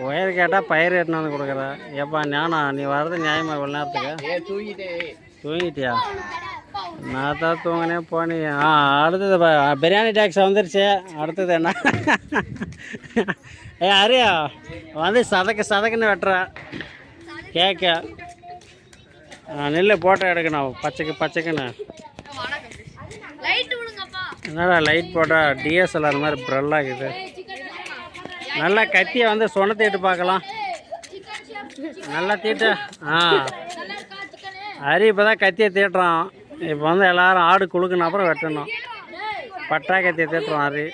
Wire கேட்டால் பயிர் எட்டுன்னு வந்து கொடுக்குற. ஏப்பா ஞானா நீ வர்றது நியாயமா இவ்வளோ நேரத்துக்கு? தூங்கிட்டியா? நான் தான் தூங்கினே போனி. அடுத்தது பிரியாணி டேக்ஸ் வந்துருச்சு. அடுத்தது என்ன? அரியா வந்து சதக்குன்னு வெட்டுற கேக்க. நெல் போட்டோ எடுக்கணும் பச்சைக்குன்னு. என்னடா லைட் போட்டால் டிஎஸ்எல்ஆர் மாதிரி ப்ரெல்லாகுது. நல்லா கத்தியை வந்து சொன்ன தீட்டு பார்க்கலாம். நல்லா தீட்டு. ஹரி இப்போ தான் கத்தியை தீட்டுறான். இப்போ வந்து எல்லோரும் ஆடு குழுக்குன அப்புறம் வெட்டணும். பட்டா கத்தியை தீட்டுறோம் ஹரி.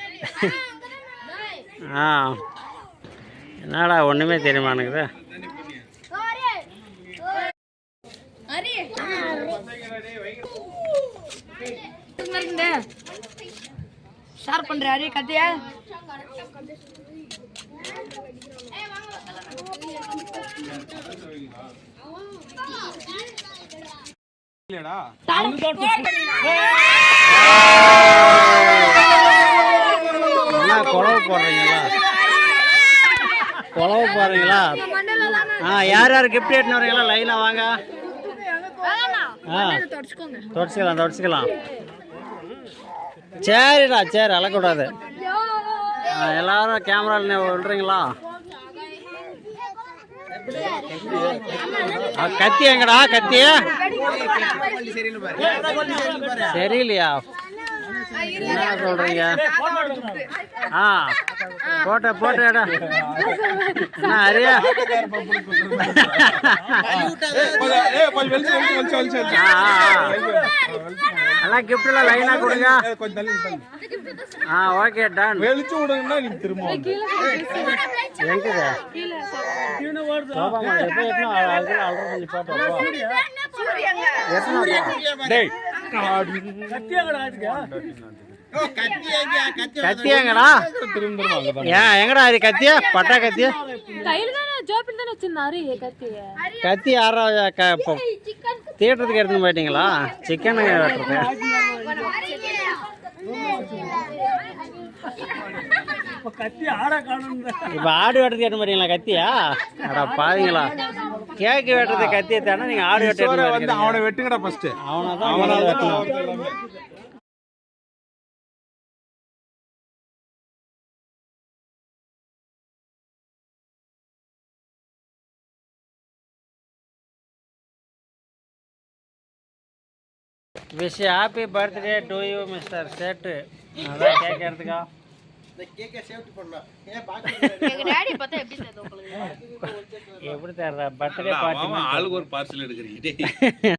என்னடா ஒன்றுமே தெரியுமா எனக்கு? ஷேர் பண்ற ஹரி கத்தியா? குழவு போடுறீங்களா? யார் யார் கிஃப்ட் எடுத்துன்னு வரீங்களா? லைனாக வாங்க. தொடச்சிக்கலாம். சரிடா சரி, அழக்கூடாது. எல்லாரும் கேமராவில் விடுறீங்களா? கத்தி எங்கடா? கத்தி சரியில்லையா? என்ன சொல்றீங்க? போட்டேடா. ஹரியா எல்லாம் கிஃப்ட்லாம் லைனா கொடுங்க. Okay done. வெளிச்சு விடுங்கன்னா நீங்க திரும்ப எங்கடா சோபா மாதிரி எப்போ எத்தனை ஆல்ரெடி பண்ணி போட்டோம். டேய் கத்தியாங்கடா? ஏன் எங்கடா ஹரி கத்தியா? பட்டா கத்தியா? கத்தி யாரா தீட்டுறதுக்கு எடுத்துன்னு போயிட்டீங்களா? சிக்கன் வெட்டுறது. இப்ப ஆடு வெட்டுறதுக்கு எடுத்து போயிட்டீங்களா கத்தியா? அடா பாருங்களா, கேக்கு வெட்டுறது கத்தியை தானே நீங்க ஆடு வெட்ட. அவனை வெட்டுங்கடா ஃபர்ஸ்ட். அவனை வெட்டணும். Wish happy birthday to you mister Settu. அதான் கேக் எடுத்துக்கா. எப்படி தர்ற பர்த்டே பார்ட்டி? ஆளுக்கு ஒரு பார்சல் எடுக்கிறீங்க.